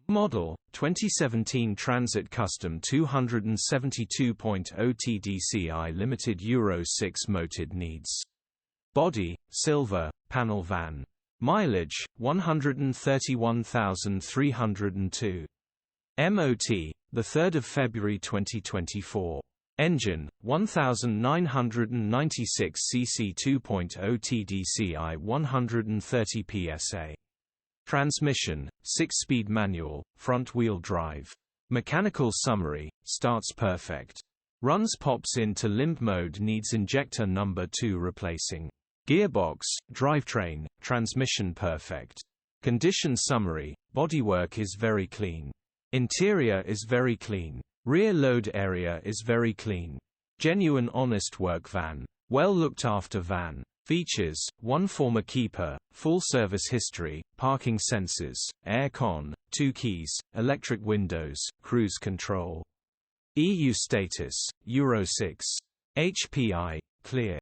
Model 2017 Transit Custom 272.0 TDCi Limited Euro 6 MOT'D needs. Body silver, panel van. Mileage 131,302. MOT the 3rd of February 2024. Engine 1996 cc 2.0 TDCi 130ps. Transmission 6-speed manual, front-wheel drive. Mechanical summary: starts perfect. Runs pops into limp mode, needs injector number 2 replacing. Gearbox, drivetrain, transmission perfect. Condition summary: bodywork is very clean. Interior is very clean. Rear load area is very clean. Genuine honest work van. Well looked after van. Features: 1 former keeper, full service history, parking sensors, air con, 2 keys, electric windows, cruise control. EU status: Euro 6. HPI, clear.